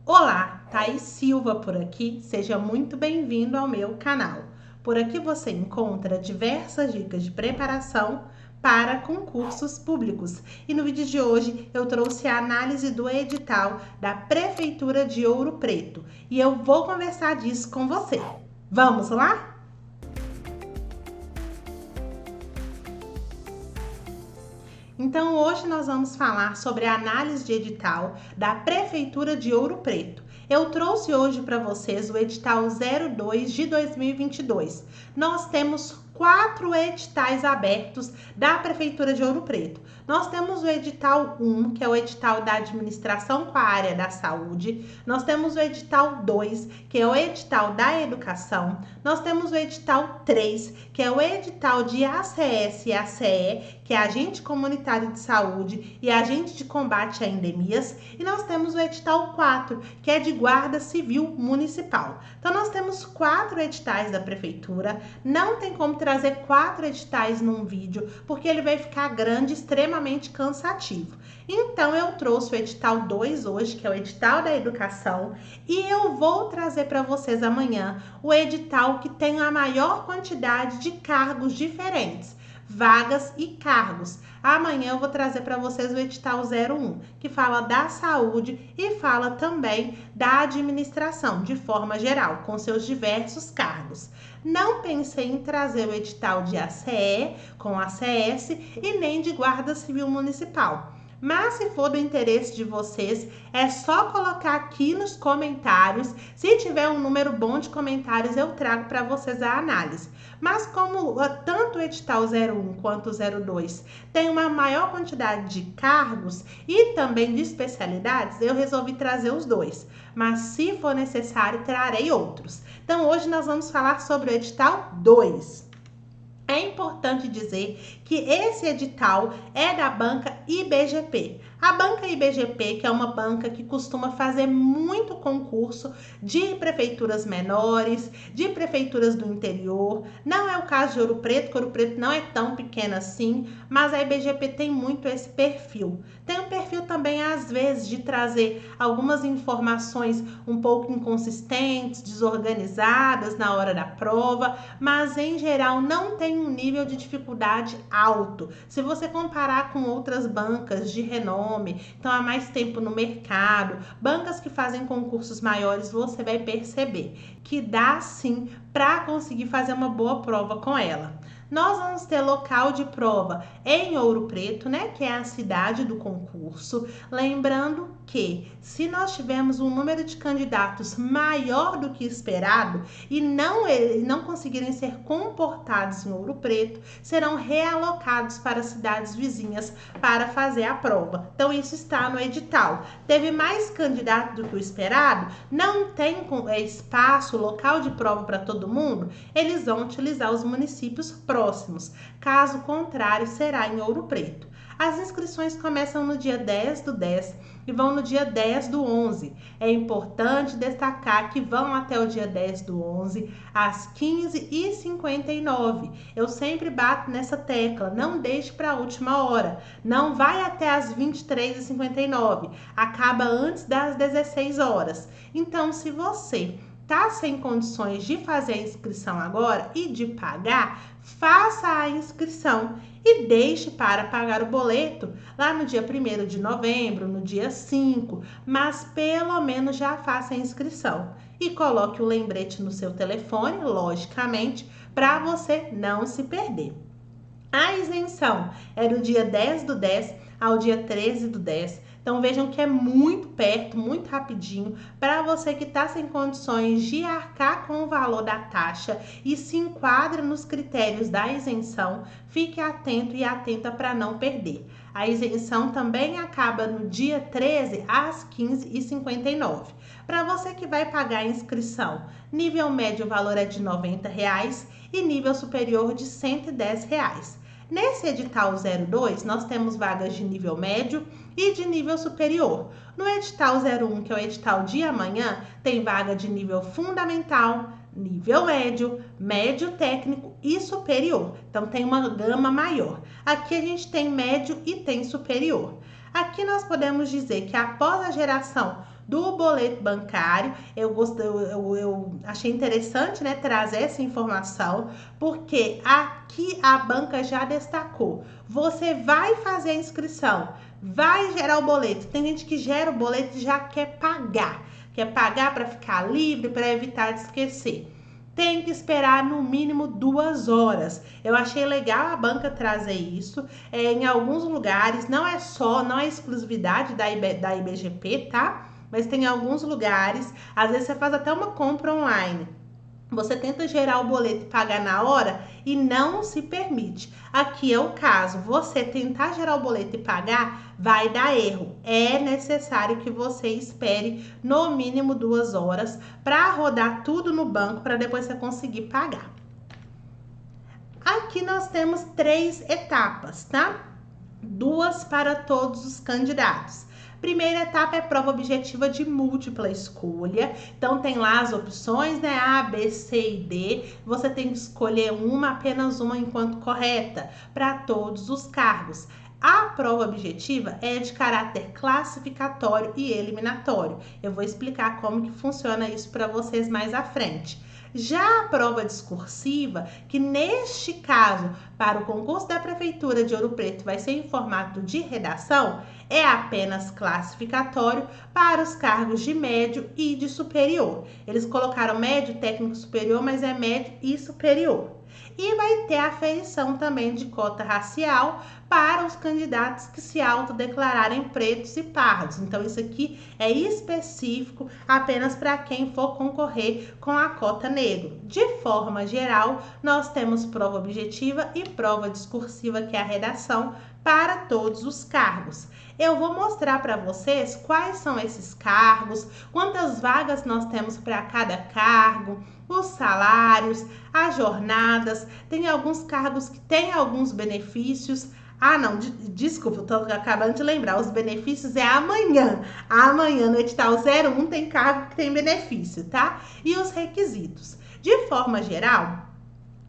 Olá, Thaís Silva por aqui, seja muito bem-vindo ao meu canal. Por aqui você encontra diversas dicas de preparação para concursos públicos. E no vídeo de hoje eu trouxe a análise do edital da Prefeitura de Ouro Preto e eu vou conversar disso com você. Vamos lá? Então, hoje nós vamos falar sobre a análise de edital da Prefeitura de Ouro Preto. Eu trouxe hoje para vocês o edital 02 de 2022. Nós temos 4 editais abertos da Prefeitura de Ouro Preto. Nós temos o edital 1, que é o edital da administração com a área da saúde. Nós temos o edital 2, que é o edital da educação. Nós temos o edital 3, que é o edital de ACS e ACE, que é agente comunitário de saúde e agente de combate a endemias. E nós temos o edital 4, que é de guarda civil municipal. Então, nós temos 4 editais da prefeitura. Não tem como trazer 4 editais num vídeo, porque ele vai ficar grande, extremamente cansativo. Então, eu trouxe o edital 2 hoje, que é o edital da educação, e eu vou trazer para vocês amanhã o edital que tem a maior quantidade de cargos diferentes, vagas e cargos. Amanhã eu vou trazer para vocês o edital 01, que fala da saúde e fala também da administração, de forma geral, com seus diversos cargos. Não pensei em trazer o edital de ACE, com ACS, e nem de Guarda Civil Municipal. Mas se for do interesse de vocês, é só colocar aqui nos comentários. Se tiver um número bom de comentários, eu trago para vocês a análise. Mas como tanto o edital 01 quanto o 02 tem uma maior quantidade de cargos e também de especialidades, eu resolvi trazer os dois. Mas se for necessário, trarei outros. Então hoje nós vamos falar sobre o edital 2. É importante dizer que esse edital é da banca IBGP. A banca IBGP, que é uma banca que costuma fazer muito concurso de prefeituras menores, de prefeituras do interior. Não é o caso de Ouro Preto, que Ouro Preto não é tão pequena assim, mas a IBGP tem muito esse perfil. Tem um perfil também, às vezes, de trazer algumas informações um pouco inconsistentes, desorganizadas na hora da prova, mas em geral não tem um nível de dificuldade alto. Se você comparar com outras bancas de renome, então há mais tempo no mercado, bancas que fazem concursos maiores, você vai perceber que dá sim para conseguir fazer uma boa prova com ela. Nós vamos ter local de prova em Ouro Preto, né, que é a cidade do concurso. Lembrando que se nós tivermos um número de candidatos maior do que esperado e não conseguirem ser comportados em Ouro Preto, serão realocados para cidades vizinhas para fazer a prova. Então isso está no edital. Teve mais candidato do que o esperado? Não tem espaço, local de prova para todo mundo? Eles vão utilizar os municípios próximos. Caso contrário, será em Ouro Preto. As inscrições começam no dia 10 do 10 e vão no dia 10 do 11. É importante destacar que vão até o dia 10 do 11 às 15h59. Eu sempre bato nessa tecla, não deixe para a última hora. Não vai até às 23h59, acaba antes das 16 horas. Então, se você tá sem condições de fazer a inscrição agora e de pagar, faça a inscrição e deixe para pagar o boleto lá no dia 1º de novembro, no dia 5, mas pelo menos já faça a inscrição e coloque o lembrete no seu telefone, logicamente, para você não se perder. A isenção é do dia 10 do 10 ao dia 13 do 10. Então vejam que é muito perto, muito rapidinho, para você que está sem condições de arcar com o valor da taxa e se enquadra nos critérios da isenção, fique atento e atenta para não perder. A isenção também acaba no dia 13 às 15h59. Para você que vai pagar a inscrição, nível médio o valor é de R$ 90 e nível superior de R$ 110. Nesse edital 02, nós temos vagas de nível médio e de nível superior. No edital 01, que é o edital de amanhã, tem vaga de nível fundamental, nível médio, médio técnico e superior. Então, tem uma gama maior. Aqui a gente tem médio e tem superior. Aqui nós podemos dizer que após a geração do boleto bancário. Eu achei interessante, né, trazer essa informação, porque aqui a banca já destacou. Você vai fazer a inscrição, vai gerar o boleto. Tem gente que gera o boleto e já quer pagar para ficar livre, para evitar de esquecer. Tem que esperar no mínimo 2 horas. Eu achei legal a banca trazer isso. Em alguns lugares, não é exclusividade da IBGP, tá? Mas tem alguns lugares, às vezes você faz até uma compra online. Você tenta gerar o boleto e pagar na hora e não se permite. Aqui é o caso. Você tentar gerar o boleto e pagar, vai dar erro. É necessário que você espere no mínimo 2 horas para rodar tudo no banco para depois você conseguir pagar. Aqui nós temos 3 etapas, tá? 2 para todos os candidatos. Primeira etapa é prova objetiva de múltipla escolha. Então tem lá as opções, né? A, B, C e D. Você tem que escolher apenas uma enquanto correta, para todos os cargos. A prova objetiva é de caráter classificatório e eliminatório. Eu vou explicar como que funciona isso para vocês mais à frente. Já a prova discursiva, que neste caso, para o concurso da Prefeitura de Ouro Preto, vai ser em formato de redação, é apenas classificatório para os cargos de médio e de superior. Eles colocaram médio, técnico, superior, mas é médio e superior. E vai ter a aferição também de cota racial para os candidatos que se autodeclararem pretos e pardos. Então, isso aqui é específico apenas para quem for concorrer com a cota negro. De forma geral, nós temos prova objetiva e prova discursiva, que é a redação, para todos os cargos. Eu vou mostrar para vocês quais são esses cargos, quantas vagas nós temos para cada cargo, os salários, as jornadas. Tem alguns cargos que têm alguns benefícios. Desculpa, eu tô acabando de lembrar, os benefícios é amanhã. Amanhã no edital 01 tem cargo que tem benefício, tá? E os requisitos. De forma geral,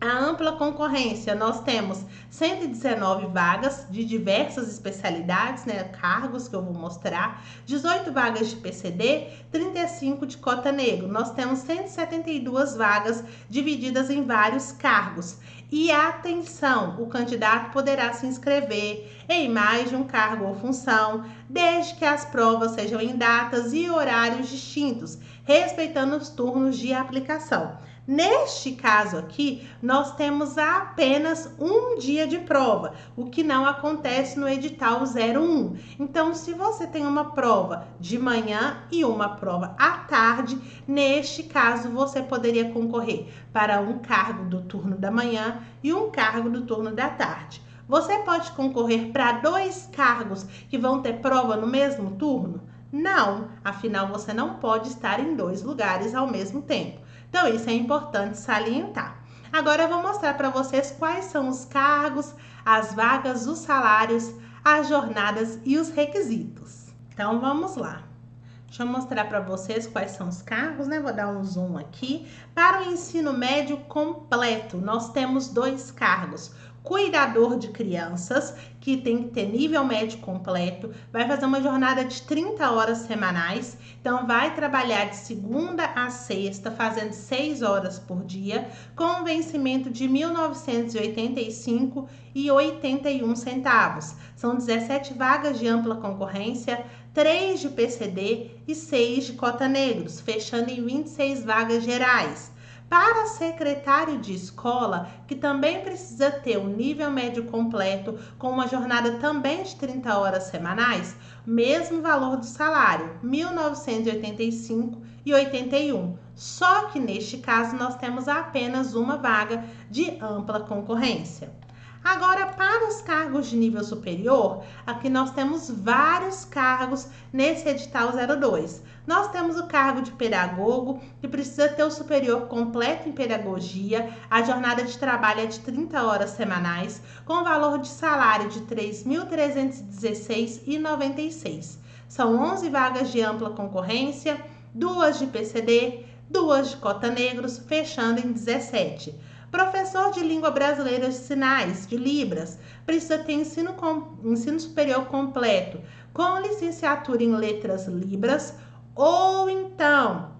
a ampla concorrência, nós temos 119 vagas de diversas especialidades, né, cargos que eu vou mostrar, 18 vagas de PCD, 35 de cota negro. Nós temos 172 vagas divididas em vários cargos. E atenção, o candidato poderá se inscrever em mais de um cargo ou função, desde que as provas sejam em datas e horários distintos, respeitando os turnos de aplicação. Neste caso aqui, nós temos apenas um dia de prova, o que não acontece no edital 01. Então, se você tem uma prova de manhã e uma prova à tarde, neste caso você poderia concorrer para um cargo do turno da manhã e um cargo do turno da tarde. Você pode concorrer para 2 cargos que vão ter prova no mesmo turno? Não, afinal você não pode estar em 2 lugares ao mesmo tempo. Então, isso é importante salientar. Agora, eu vou mostrar para vocês quais são os cargos, as vagas, os salários, as jornadas e os requisitos. Então, vamos lá. Deixa eu mostrar para vocês quais são os cargos, né? Vou dar um zoom aqui. Para o ensino médio completo, nós temos 2 cargos. Cuidador de crianças, que tem que ter nível médio completo, vai fazer uma jornada de 30 horas semanais, então vai trabalhar de segunda a sexta, fazendo 6 horas por dia, com vencimento de R$ 1.985,81. São 17 vagas de ampla concorrência, 3 de PCD e 6 de cota negros, fechando em 26 vagas gerais. Para secretário de escola, que também precisa ter um nível médio completo, com uma jornada também de 30 horas semanais, mesmo valor do salário, R$ 1.985,81. Só que neste caso nós temos apenas uma vaga de ampla concorrência. Agora, para os cargos de nível superior, aqui nós temos vários cargos nesse edital 02. Nós temos o cargo de pedagogo, que precisa ter o superior completo em pedagogia. A jornada de trabalho é de 30 horas semanais, com valor de salário de R$ 3.316,96. São 11 vagas de ampla concorrência, 2 de PCD, 2 de cota negros, fechando em 17. Professor de língua brasileira de sinais, de Libras, precisa ter ensino superior completo, com licenciatura em letras Libras ou então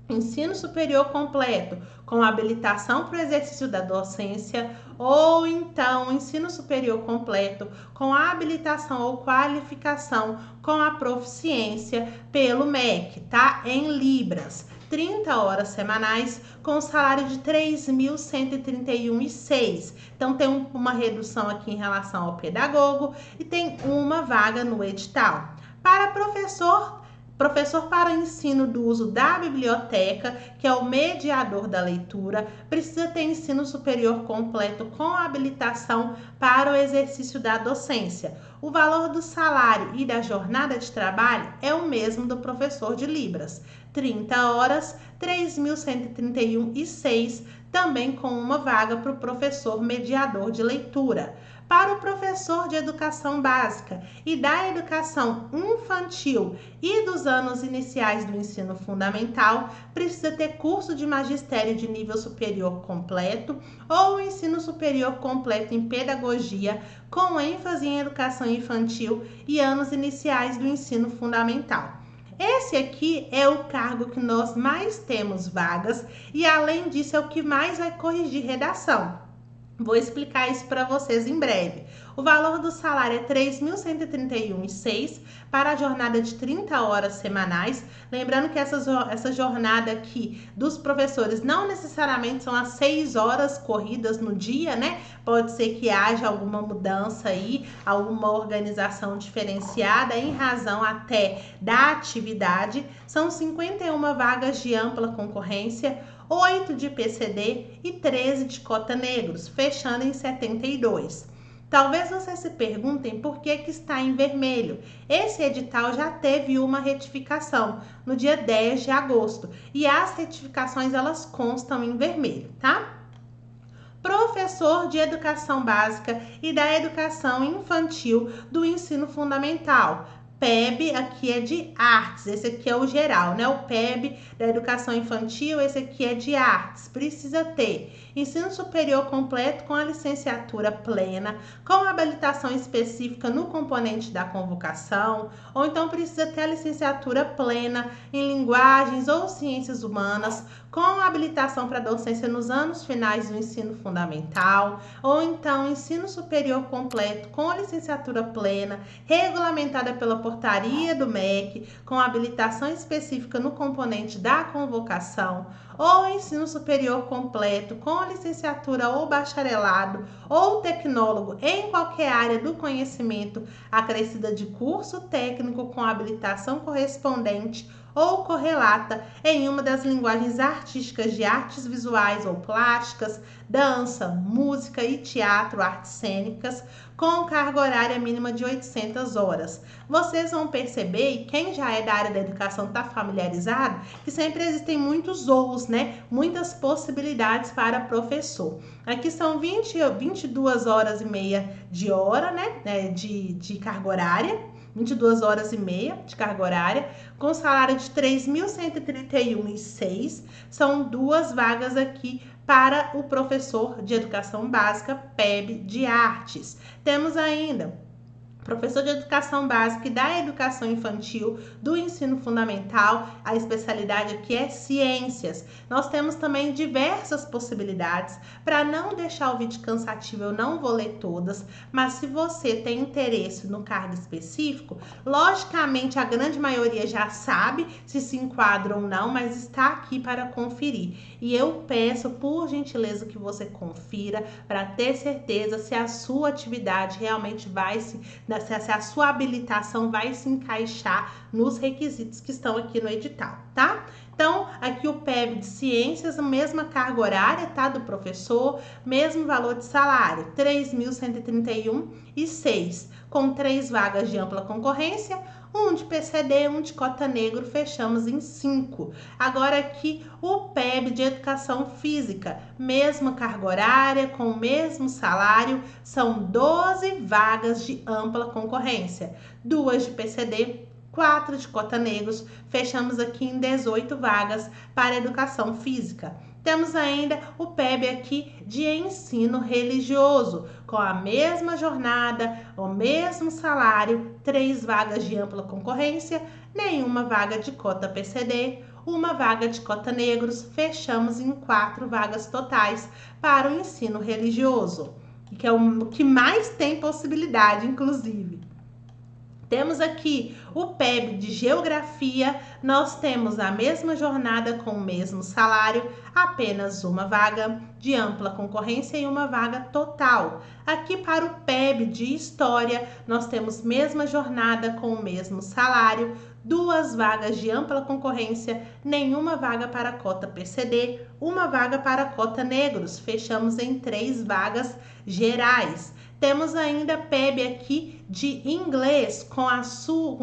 ensino superior completo com habilitação para o exercício da docência, ou então ensino superior completo com habilitação ou qualificação com a proficiência pelo MEC, tá? Em Libras. 30 horas semanais com salário de R$ 3.131,06. Então tem uma redução aqui em relação ao pedagogo e tem uma vaga no edital. Para professor para ensino do uso da biblioteca, que é o mediador da leitura, precisa ter ensino superior completo com habilitação para o exercício da docência. O valor do salário e da jornada de trabalho é o mesmo do professor de Libras. 30 horas, R$ 3.131,06, também com uma vaga para o professor mediador de leitura. Para o professor de educação básica e da educação infantil e dos anos iniciais do ensino fundamental, precisa ter curso de magistério de nível superior completo ou ensino superior completo em pedagogia, com ênfase em educação infantil e anos iniciais do ensino fundamental. Esse aqui é o cargo que nós mais temos vagas e, além disso, é o que mais vai corrigir redação. Vou explicar isso para vocês em breve. O valor do salário é R$ 3.131,06 para a jornada de 30 horas semanais. Lembrando que essa jornada aqui dos professores não necessariamente são as 6 horas corridas no dia, né? Pode ser que haja alguma mudança aí, alguma organização diferenciada em razão até da atividade. São 51 vagas de ampla concorrência, 8 de PCD e 13 de cota negros, fechando em 72. Talvez vocês se perguntem por que está em vermelho. Esse edital já teve uma retificação no dia 10 de agosto e as retificações elas constam em vermelho, tá? Professor de educação básica e da educação infantil do ensino fundamental. PEB aqui é de artes, esse aqui é o geral, né? O PEB da educação infantil, esse aqui é de artes. Precisa ter ensino superior completo com a licenciatura plena, com habilitação específica no componente da convocação, ou então precisa ter a licenciatura plena em linguagens ou ciências humanas, com habilitação para docência nos anos finais do ensino fundamental, ou então ensino superior completo com licenciatura plena, regulamentada pela portaria do MEC, com habilitação específica no componente da convocação, ou ensino superior completo com licenciatura ou bacharelado ou tecnólogo em qualquer área do conhecimento acrescida de curso técnico com habilitação correspondente ou correlata em uma das linguagens artísticas de artes visuais ou plásticas, dança, música e teatro, artes cênicas, com carga horária mínima de 800 horas. Vocês vão perceber, e quem já é da área da educação está familiarizado, que sempre existem muitos ous, né? Muitas possibilidades para professor. Aqui são 22 horas e meia de hora, né? De carga horária. 22 horas e meia de carga horária, com salário de R$ 3.131,06. São 2 vagas aqui para o professor de educação básica PEB de artes. Temos ainda professor de educação básica e da educação infantil do ensino fundamental, a especialidade aqui é ciências. Nós temos também diversas possibilidades. Para não deixar o vídeo cansativo, eu não vou ler todas, mas se você tem interesse no cargo específico, logicamente a grande maioria já sabe se enquadra ou não, mas está aqui para conferir. E eu peço, por gentileza, que você confira para ter certeza se a sua atividade realmente vai se a sua habilitação vai se encaixar nos requisitos que estão aqui no edital, tá? Então, aqui o PEB de ciências, a mesma carga horária, tá? Do professor, mesmo valor de salário, R$ 3.131,06, com 3 vagas de ampla concorrência, 1 de PCD, 1 de cota negro, fechamos em 5. Agora aqui o PEB de educação física, mesma carga horária, com o mesmo salário, são 12 vagas de ampla concorrência, 2 de PCD, 4 de cota negros, fechamos aqui em 18 vagas para educação física. Temos ainda o PEB aqui de ensino religioso, com a mesma jornada, o mesmo salário, 3 vagas de ampla concorrência, nenhuma vaga de cota PCD, uma vaga de cota negros, fechamos em 4 vagas totais para o ensino religioso, que é o que mais tem possibilidade, inclusive. Temos aqui o PEB de Geografia, nós temos a mesma jornada com o mesmo salário, apenas uma vaga de ampla concorrência e uma vaga total. Aqui para o PEB de História, nós temos mesma jornada com o mesmo salário, 2 vagas de ampla concorrência, nenhuma vaga para a cota PCD, uma vaga para a cota negros, fechamos em 3 vagas gerais. Temos ainda PEB aqui de inglês com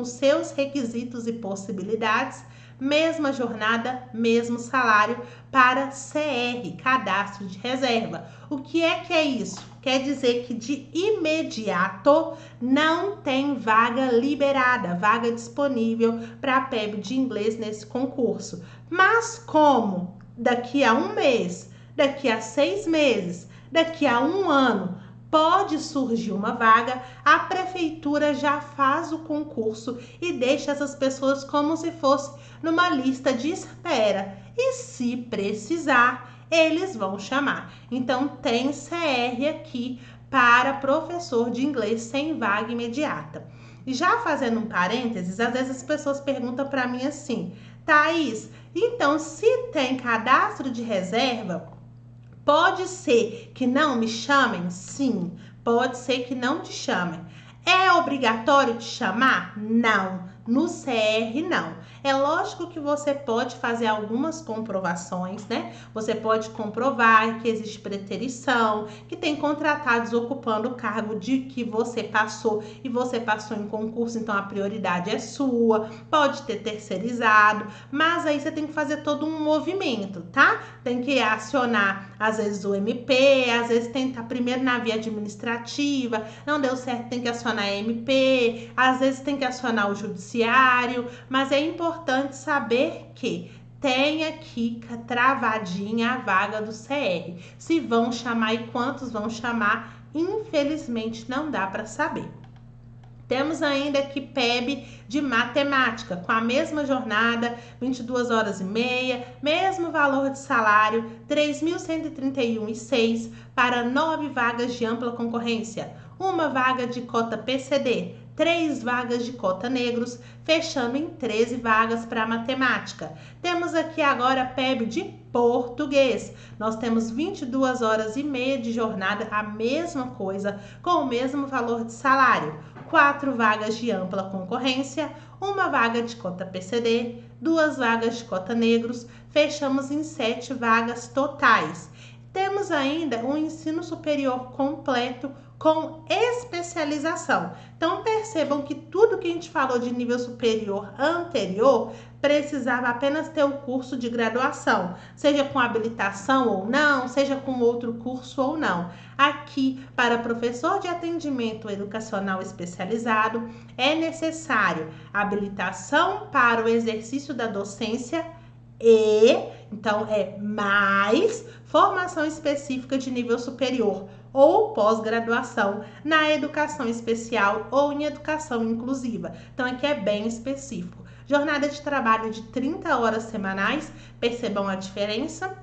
os seus requisitos e possibilidades, mesma jornada, mesmo salário para CR, cadastro de reserva. O que é isso? Quer dizer que de imediato não tem vaga liberada, vaga disponível para a PEB de inglês nesse concurso. Mas como daqui a 1 mês, daqui a 6 meses, daqui a 1 ano, pode surgir uma vaga, a prefeitura já faz o concurso e deixa essas pessoas como se fosse numa lista de espera. E se precisar, eles vão chamar. Então, tem CR aqui para professor de inglês sem vaga imediata. E já fazendo um parênteses, às vezes as pessoas perguntam para mim assim, Thaís, então se tem cadastro de reserva, pode ser que não me chamem? Sim, pode ser que não te chamem. É obrigatório te chamar? Não. No CR, não. É lógico que você pode fazer algumas comprovações, né? Você pode comprovar que existe preterição, que tem contratados ocupando o cargo de que você passou e você passou em concurso, então a prioridade é sua. Pode ter terceirizado, mas aí você tem que fazer todo um movimento, tá? Tem que acionar, às vezes, o MP, às vezes tentar primeiro na via administrativa, não deu certo, tem que acionar a MP, às vezes tem que acionar o judiciário, mas é importante saber que tem aqui travadinha a vaga do CR. Se vão chamar e quantos vão chamar, infelizmente não dá para saber. Temos ainda aqui PEB de matemática, com a mesma jornada, 22 horas e meia, mesmo valor de salário, R$ 3.131,06 para 9 vagas de ampla concorrência, uma vaga de cota PCD, 3 vagas de cota negros, fechando em 13 vagas para matemática. Temos aqui agora PEB de português. Nós temos 22 horas e meia de jornada, a mesma coisa, com o mesmo valor de salário. 4 vagas de ampla concorrência, uma vaga de cota PCD, 2 vagas de cota negros, fechamos em 7 vagas totais. Temos ainda um ensino superior completo com especialização. Então, percebam que tudo que a gente falou de nível superior anterior precisava apenas ter o curso de graduação, seja com habilitação ou não, seja com outro curso ou não. Aqui, para professor de atendimento educacional especializado, é necessário habilitação para o exercício da docência então, mais formação específica de nível superior ou pós-graduação na educação especial ou em educação inclusiva. Então, aqui é bem específico. Jornada de trabalho de 30 horas semanais, percebam a diferença.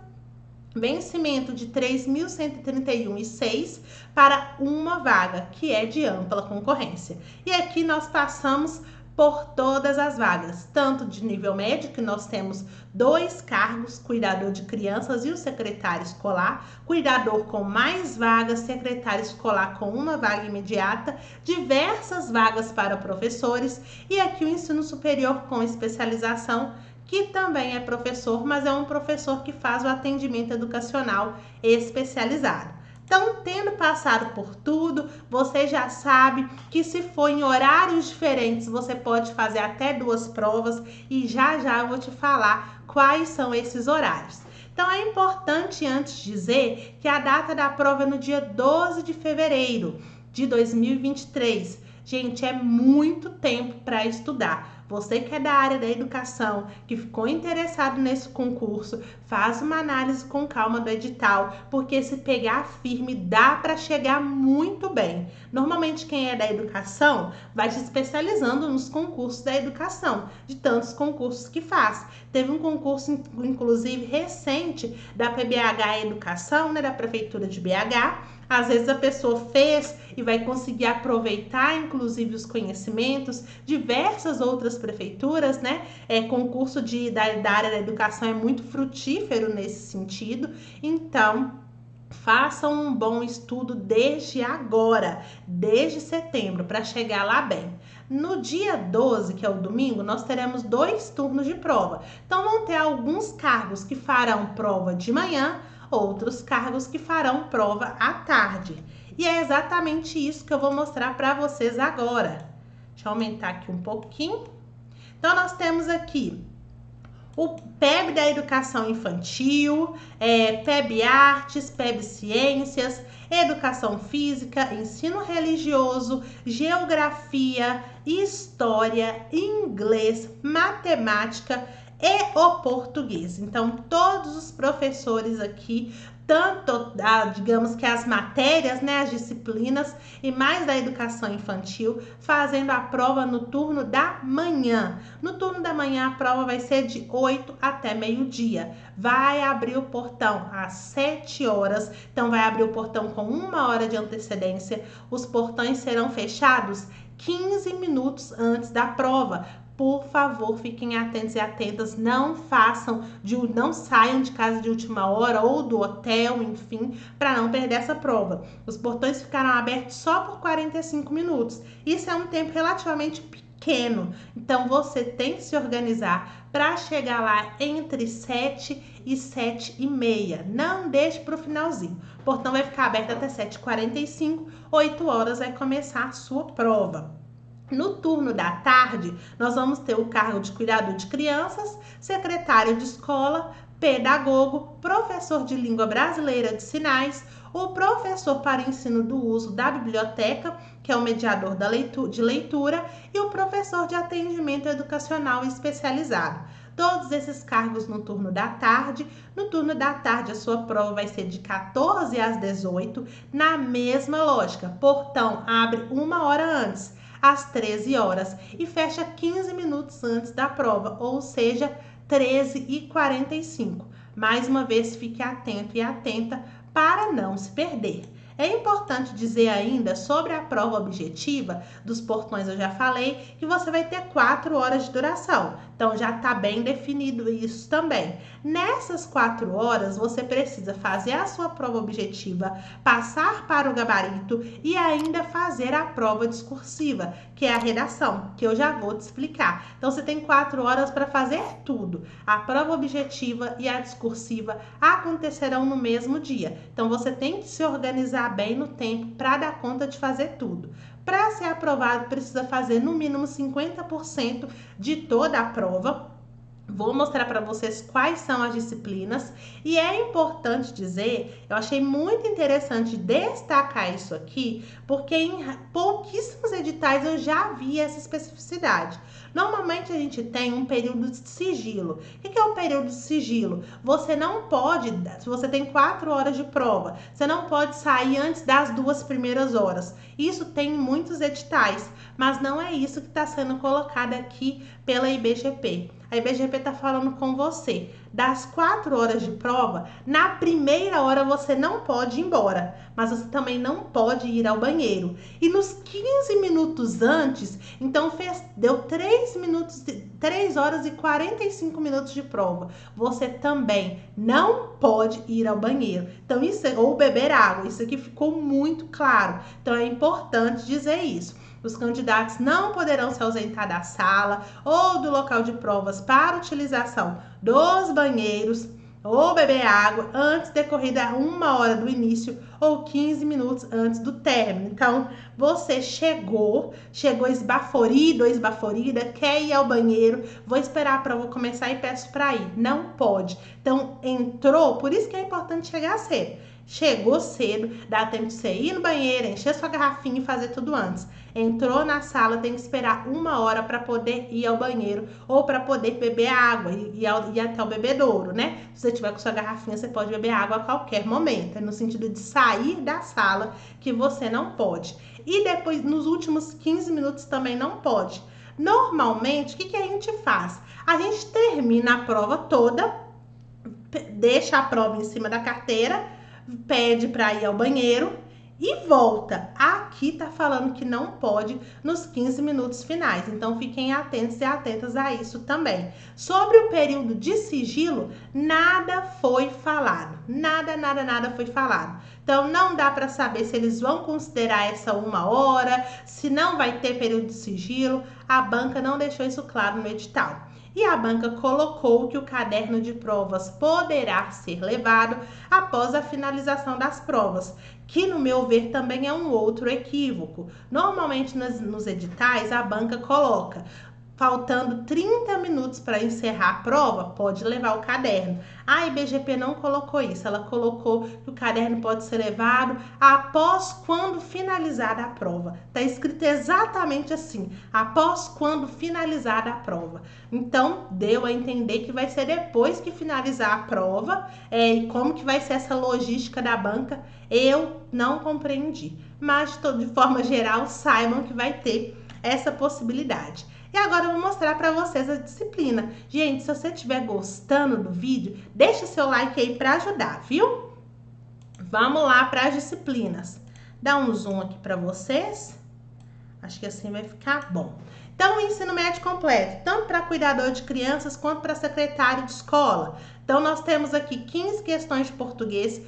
Vencimento de R$ 3.131,06 para uma vaga, que é de ampla concorrência. E aqui nós passamos por todas as vagas, tanto de nível médio, que nós temos 2 cargos, cuidador de crianças e o secretário escolar, cuidador com mais vagas, secretário escolar com uma vaga imediata, diversas vagas para professores, e aqui o ensino superior com especialização, que também é professor, mas é um professor que faz o atendimento educacional especializado. Então, tendo passado por tudo, você já sabe que se for em horários diferentes, você pode fazer até 2 provas e já eu vou te falar quais são esses horários. Então, é importante antes dizer que a data da prova é no dia 12 de fevereiro de 2023. Gente, é muito tempo para estudar. Você que é da área da educação, que ficou interessado nesse concurso, faz uma análise com calma do edital, porque se pegar firme dá para chegar muito bem. Normalmente quem é da educação vai se especializando nos concursos da educação, de tantos concursos que faz. Teve um concurso, inclusive, recente da PBH Educação, né, da Prefeitura de BH. Às vezes a pessoa fez e vai conseguir aproveitar, inclusive, os conhecimentos. Diversas outras prefeituras, né? Concurso da área da educação é muito frutífero nesse sentido. Então, façam um bom estudo desde agora, desde setembro, para chegar lá bem. No dia 12, que é o domingo, nós teremos 2 turnos de prova. Então, vão ter alguns cargos que farão prova de manhã, outros cargos que farão prova à tarde. E é exatamente isso que eu vou mostrar para vocês agora. Deixa eu aumentar aqui um pouquinho. Então, nós temos aqui o PEB da Educação Infantil, PEB Artes, PEB Ciências, Educação Física, Ensino Religioso, Geografia, História, Inglês, Matemática e o Português. Então, todos os professores aqui, tanto, digamos que as matérias, né, as disciplinas e mais da educação infantil, fazendo a prova no turno da manhã. No turno da manhã, a prova vai ser de 8 até meio-dia. Vai abrir o portão às 7 horas, então vai abrir o portão com 1 hora de antecedência. Os portões serão fechados 15 minutos antes da prova. Por favor, fiquem atentos e atentas, não saiam de casa de última hora ou do hotel, enfim, para não perder essa prova. Os portões ficarão abertos só por 45 minutos. Isso é um tempo relativamente pequeno, então você tem que se organizar para chegar lá entre 7 e 7h30. Não deixe para o finalzinho. O portão vai ficar aberto até 7h45, 8 horas vai começar a sua prova. No turno da tarde, nós vamos ter o cargo de cuidador de crianças, secretário de escola, pedagogo, professor de língua brasileira de sinais, o professor para ensino do uso da biblioteca, que é o mediador de leitura, e o professor de atendimento educacional especializado. Todos esses cargos no turno da tarde. No turno da tarde, a sua prova vai ser de 14 às 18, na mesma lógica. Portão abre 1 hora antes, às 13 horas, e fecha 15 minutos antes da prova, ou seja, 13h45. Mais uma vez, fique atento e atenta para não se perder. É importante dizer ainda sobre a prova objetiva dos portões, eu já falei, que você vai ter 4 horas de duração. Então, já está bem definido isso também. Nessas 4 horas, você precisa fazer a sua prova objetiva, passar para o gabarito e ainda fazer a prova discursiva, que é a redação, que eu já vou te explicar. Então, você tem 4 horas para fazer tudo. A prova objetiva e a discursiva acontecerão no mesmo dia. Então, você tem que se organizar bem no tempo para dar conta de fazer tudo. Para ser aprovado, precisa fazer no mínimo 50% de toda a prova. Vou mostrar para vocês quais são as disciplinas e é importante dizer, eu achei muito interessante destacar isso aqui, porque em pouquíssimos editais eu já vi essa especificidade. Normalmente a gente tem um período de sigilo. O que é o período de sigilo? Você não pode, se você tem 4 horas de prova, você não pode sair antes das 2 primeiras horas. Isso tem em muitos editais, mas não é isso que está sendo colocado aqui pela IBGP. A IBGP está falando com você. Das 4 horas de prova, na primeira hora você não pode ir embora, mas você também não pode ir ao banheiro. E nos 15 minutos antes, então deu 3 horas e 45 minutos de prova. Você também não pode ir ao banheiro. Então, ou beber água. Isso aqui ficou muito claro. Então, é importante dizer isso. Os candidatos não poderão se ausentar da sala ou do local de provas para utilização dos banheiros ou beber água antes decorrida 1 hora do início ou 15 minutos antes do término. Então, você chegou esbaforido ou esbaforida, quer ir ao banheiro, vou esperar a prova começar e peço para ir. Não pode. Então, entrou, por isso que é importante chegar cedo. Chegou cedo, dá tempo de você ir no banheiro, encher sua garrafinha e fazer tudo antes. Entrou na sala, tem que esperar 1 hora para poder ir ao banheiro ou para poder beber água e ir até o bebedouro, né? Se você tiver com sua garrafinha, você pode beber água a qualquer momento. É no sentido de sair da sala que você não pode. E depois, nos últimos 15 minutos também não pode. Normalmente, o que a gente faz? A gente termina a prova toda, deixa a prova em cima da carteira, pede para ir ao banheiro e volta. Aqui tá falando que não pode nos 15 minutos finais, então fiquem atentos e atentas a isso também. Sobre o período de sigilo, nada foi falado, nada foi falado. Então não dá para saber se eles vão considerar essa 1 hora, se não vai ter período de sigilo. A banca não deixou isso claro no edital. E a banca colocou que o caderno de provas poderá ser levado após a finalização das provas, que no meu ver também é um outro equívoco. Normalmente nos editais a banca coloca: faltando 30 minutos para encerrar a prova, pode levar o caderno. A IBGP não colocou isso, ela colocou que o caderno pode ser levado após quando finalizada a prova. Está escrito exatamente assim, após quando finalizada a prova. Então, deu a entender que vai ser depois que finalizar a prova. E como que vai ser essa logística da banca, eu não compreendi. Mas, de forma geral, saibam que vai ter essa possibilidade. E agora eu vou mostrar para vocês a disciplina. Gente, se você estiver gostando do vídeo, deixa seu like aí para ajudar, viu? Vamos lá para as disciplinas. Dá um zoom aqui para vocês. Acho que assim vai ficar bom. Então, o ensino médio completo, tanto para cuidador de crianças quanto para secretário de escola. Então, nós temos aqui 15 questões de português.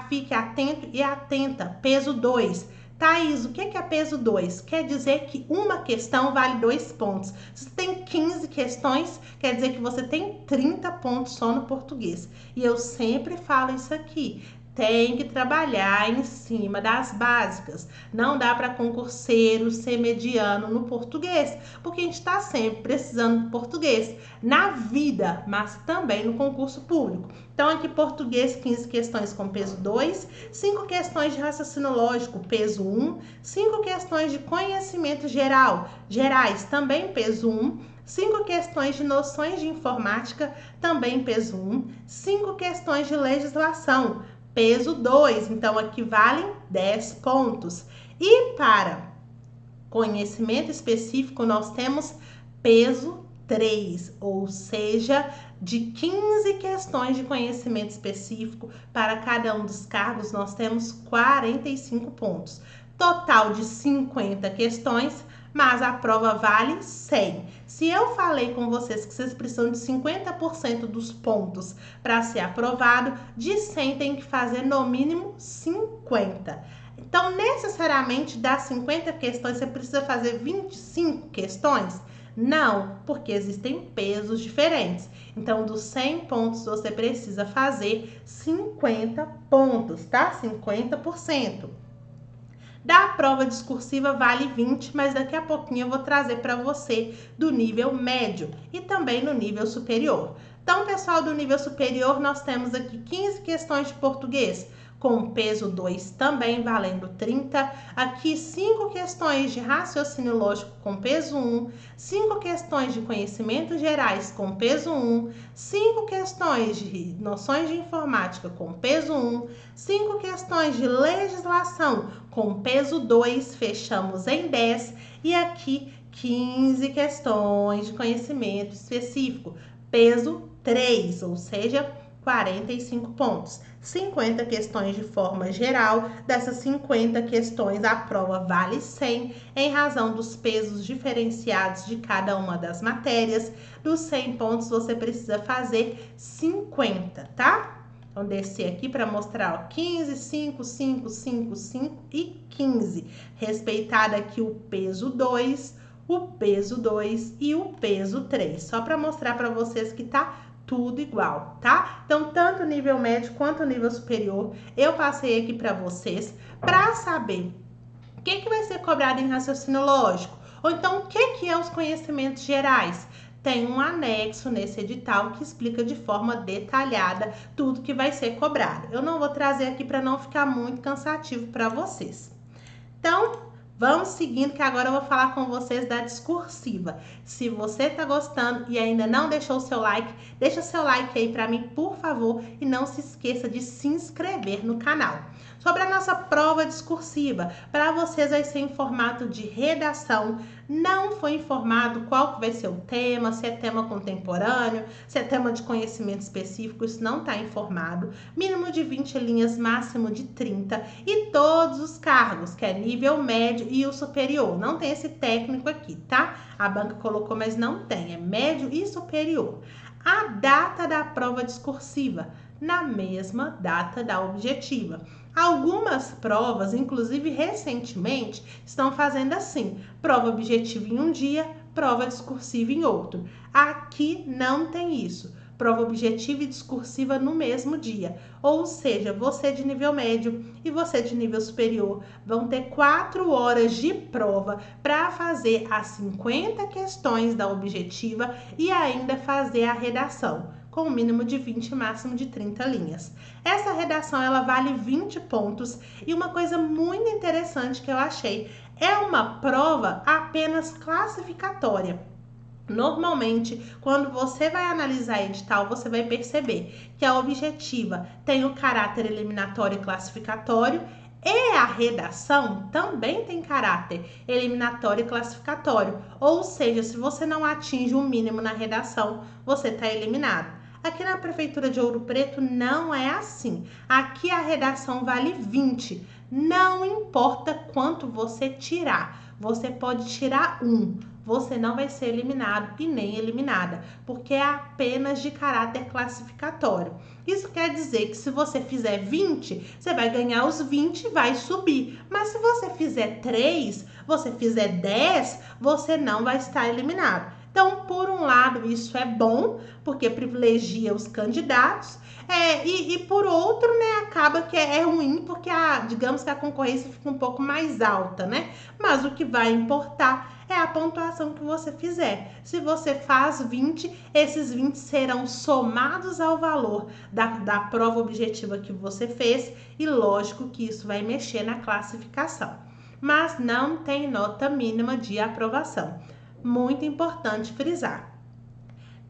Fique atento e atenta. Peso 2. Thaís, o que é peso 2? Quer dizer que uma questão vale 2 pontos. Se você tem 15 questões, quer dizer que você tem 30 pontos só no português. E eu sempre falo isso aqui. Tem que trabalhar em cima das básicas. Não dá para concurseiro ser mediano no português, porque a gente está sempre precisando de português na vida, mas também no concurso público. Então, aqui português, 15 questões com peso 2, 5 questões de raciocínio lógico, peso 1, 5 questões de conhecimento gerais, também peso 1, 5 questões de noções de informática, também peso 1, 5 questões de legislação, peso 2, então aqui valem 10 pontos. E para conhecimento específico, nós temos peso 3, ou seja, de 15 questões de conhecimento específico para cada um dos cargos, nós temos 45 pontos. Total de 50 questões, mas a prova vale 100. Se eu falei com vocês que vocês precisam de 50% dos pontos para ser aprovado, de 100 tem que fazer no mínimo 50. Então, necessariamente, das 50 questões, você precisa fazer 25 questões? Não, porque existem pesos diferentes. Então, dos 100 pontos, você precisa fazer 50 pontos, tá? 50%. Da prova discursiva vale 20, mas daqui a pouquinho eu vou trazer para você do nível médio e também no nível superior. Então, pessoal, do nível superior, nós temos aqui 15 questões de português, com peso 2 também valendo 30. Aqui 5 questões de raciocínio lógico com peso 1, 5 questões de conhecimentos gerais com peso 1, 5 questões de noções de informática com peso 1, 5 questões de legislação com peso 2, fechamos em 10, e aqui 15 questões de conhecimento específico, peso 3, ou seja, 45 pontos. 50 questões de forma geral, dessas 50 questões a prova vale 100, em razão dos pesos diferenciados de cada uma das matérias. Dos 100 pontos você precisa fazer 50, tá? Então, descer aqui para mostrar, ó, 15, 5, 5, 5, 5 e 15. Respeitado aqui o peso 2, o peso 2 e o peso 3. Só para mostrar para vocês que tá tudo igual, tá? Então, tanto o nível médio quanto o nível superior, eu passei aqui para vocês para saber o que vai ser cobrado em raciocínio lógico, ou então o que é os conhecimentos gerais. tem um anexo nesse edital que explica de forma detalhada tudo que vai ser cobrado. Eu não vou trazer aqui para não ficar muito cansativo para vocês. Então, vamos seguindo que agora eu vou falar com vocês da discursiva. Se você tá gostando e ainda não deixou o seu like, deixa seu like aí para mim, por favor, e não se esqueça de se inscrever no canal. Sobre a nossa prova discursiva, para vocês vai ser em formato de redação. Não foi informado qual que vai ser o tema, se é tema contemporâneo, se é tema de conhecimento específico, isso não está informado. Mínimo de 20 linhas, máximo de 30 e todos os cargos, que é nível médio e o superior. Não tem esse técnico aqui, tá? A banca colocou, mas não tem, é médio e superior. A data da prova discursiva, na mesma data da objetiva. Algumas provas, inclusive recentemente, estão fazendo assim: prova objetiva em um dia, prova discursiva em outro. Aqui não tem isso. Prova objetiva e discursiva no mesmo dia. Ou seja, você de nível médio e você de nível superior vão ter 4 horas de prova para fazer as 50 questões da objetiva e ainda fazer a redação, com um mínimo de 20 e máximo de 30 linhas. Essa redação ela vale 20 pontos e uma coisa muito interessante que eu achei, é uma prova apenas classificatória. Normalmente, quando você vai analisar edital, você vai perceber que a objetiva tem o caráter eliminatório e classificatório e a redação também tem caráter eliminatório e classificatório. Ou seja, se você não atinge o mínimo na redação, você está eliminado. Aqui na Prefeitura de Ouro Preto não é assim. Aqui a redação vale 20. Não importa quanto você tirar. Você pode tirar 1. Você não vai ser eliminado e nem eliminada, porque é apenas de caráter classificatório. Isso quer dizer que se você fizer 20, você vai ganhar os 20 e vai subir. Mas se você fizer 3, você fizer 10, você não vai estar eliminado. Então, por um lado, isso é bom, porque privilegia os candidatos, e por outro, né, acaba que é ruim, porque digamos que a concorrência fica um pouco mais alta, né? Mas o que vai importar é a pontuação que você fizer. Se você faz 20, esses 20 serão somados ao valor da prova objetiva que você fez, e lógico que isso vai mexer na classificação. Mas não tem nota mínima de aprovação. Muito importante frisar.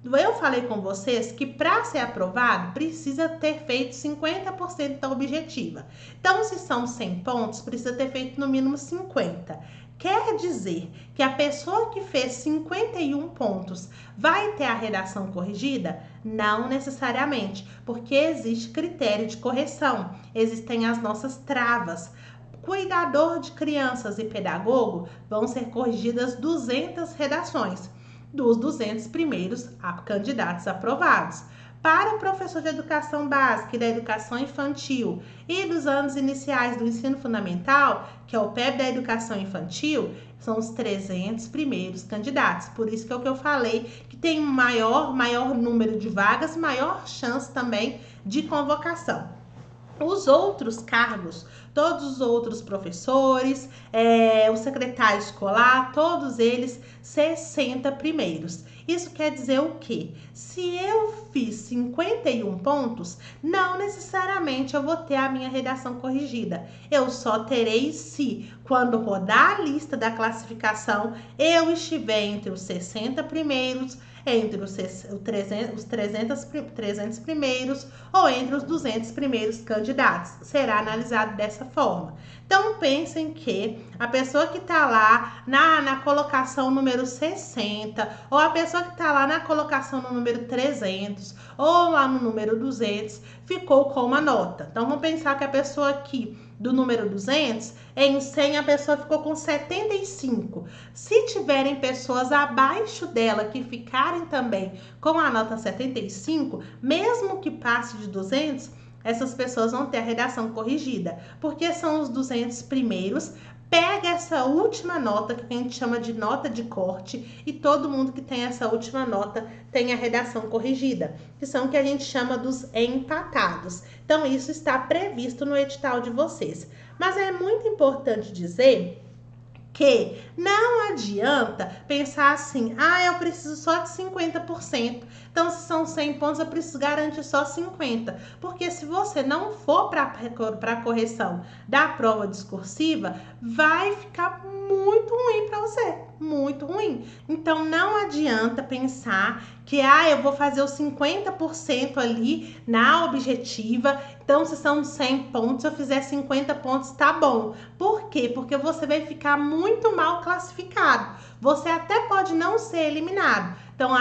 Eu falei com vocês que para ser aprovado precisa ter feito 50% da objetiva. Então, se são 100 pontos, precisa ter feito no mínimo 50. Quer dizer que a pessoa que fez 51 pontos vai ter a redação corrigida? Não necessariamente, porque existe critério de correção, existem as nossas travas. Cuidador de crianças e pedagogo vão ser corrigidas 200 redações, dos 200 primeiros candidatos aprovados. Para o professor de educação básica e da educação infantil e dos anos iniciais do ensino fundamental, que é o PEB da educação infantil, são os 300 primeiros candidatos. Por isso que é o que eu falei, que tem maior número de vagas, maior chance também de convocação. Os outros cargos, todos os outros professores, o secretário escolar, todos eles 60 primeiros. Isso quer dizer o quê? Se eu fiz 51 pontos, não necessariamente eu vou ter a minha redação corrigida. Eu só terei se, quando rodar a lista da classificação, eu estiver entre os 60 primeiros, entre os 300 primeiros ou entre os 200 primeiros candidatos. Será analisado dessa forma. Então, pensem que a pessoa que está lá na colocação número 60, ou a pessoa que está lá na colocação no número 300, ou lá no número 200, ficou com uma nota. Então, vamos pensar que a pessoa aqui do número 200, em 100 a pessoa ficou com 75. Se tiverem pessoas abaixo dela que ficarem também com a nota 75, mesmo que passe de 200, essas pessoas vão ter a redação corrigida, porque são os 200 primeiros. Pega essa última nota, que a gente chama de nota de corte, e todo mundo que tem essa última nota tem a redação corrigida, que são o que a gente chama dos empatados. Então, isso está previsto no edital de vocês. Mas é muito importante dizer que não adianta pensar assim, eu preciso só de 50%, então se são 100 pontos eu preciso garantir só 50, porque se você não for para a correção da prova discursiva, vai ficar muito ruim para você, muito ruim. Então não adianta pensar que eu vou fazer os 50% ali na objetiva, então se são 100 pontos, se eu fizer 50 pontos tá bom. Por quê? Porque você vai ficar muito mal classificado. Você até pode não ser eliminado. Então,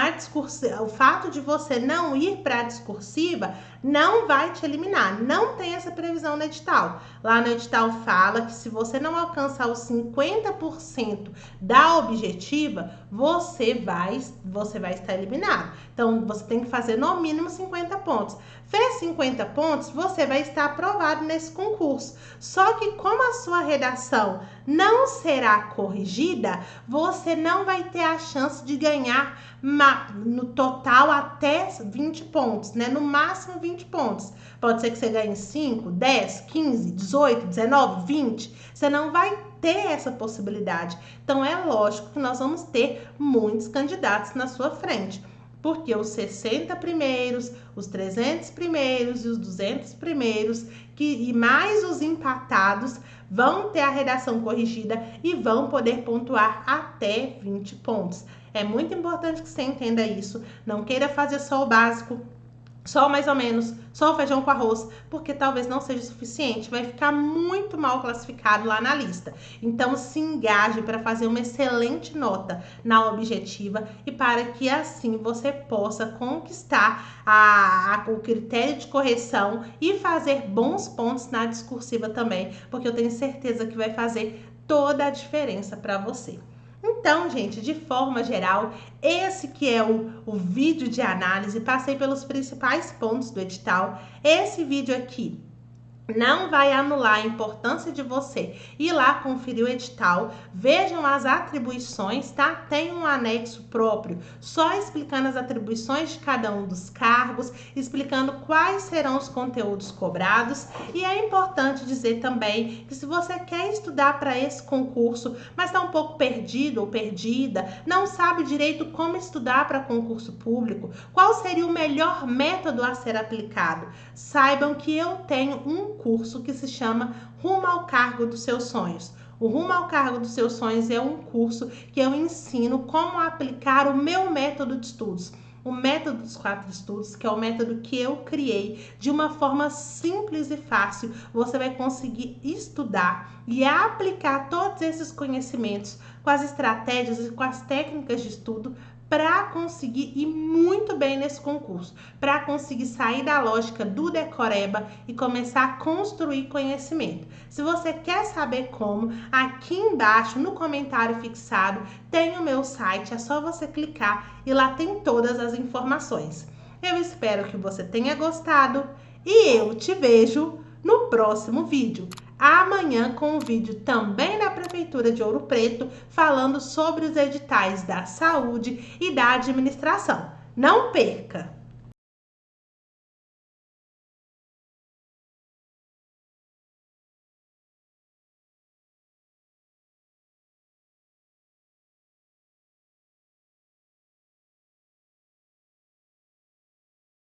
o fato de você não ir para a discursiva não vai te eliminar. Não tem essa previsão no edital. Lá no edital fala que se você não alcançar os 50% da objetiva, você vai estar eliminado. Então, você tem que fazer no mínimo 50 pontos. Fez 50 pontos, você vai estar aprovado nesse concurso. Só que como a sua redação não será corrigida, você não vai ter a chance de ganhar no total até 20 pontos, né? No máximo 20 pontos. Pode ser que você ganhe 5, 10, 15, 18, 19, 20. Você não vai ter essa possibilidade. Então, é lógico que nós vamos ter muitos candidatos na sua frente. Porque os 60 primeiros, os 300 primeiros e os 200 primeiros, e mais os empatados, vão ter a redação corrigida e vão poder pontuar até 20 pontos. É muito importante que você entenda isso. Não queira fazer só o básico, só mais ou menos, só o feijão com arroz, porque talvez não seja suficiente, vai ficar muito mal classificado lá na lista. Então se engaje para fazer uma excelente nota na objetiva e para que assim você possa conquistar o critério de correção e fazer bons pontos na discursiva também, porque eu tenho certeza que vai fazer toda a diferença para você. Então, gente, de forma geral, esse que é o vídeo de análise, passei pelos principais pontos do edital. Esse vídeo aqui não vai anular a importância de você ir lá conferir o edital. Vejam as atribuições, tá? Tem um anexo próprio só explicando as atribuições de cada um dos cargos, explicando quais serão os conteúdos cobrados. E é importante dizer também que se você quer estudar para esse concurso, mas está um pouco perdido ou perdida, não sabe direito como estudar para concurso público, qual seria o melhor método a ser aplicado, saibam que eu tenho um curso que se chama Rumo ao Cargo dos Seus Sonhos. O Rumo ao Cargo dos Seus Sonhos é um curso que eu ensino como aplicar o meu método de estudos. O método dos 4 estudos, que é o método que eu criei de uma forma simples e fácil. Você vai conseguir estudar e aplicar todos esses conhecimentos com as estratégias e com as técnicas de estudo para conseguir ir muito bem nesse concurso, para conseguir sair da lógica do decoreba e começar a construir conhecimento. Se você quer saber como, aqui embaixo no comentário fixado tem o meu site, é só você clicar e lá tem todas as informações. Eu espero que você tenha gostado e eu te vejo no próximo vídeo. Amanhã com um vídeo também da Prefeitura de Ouro Preto, falando sobre os editais da saúde e da administração. Não perca!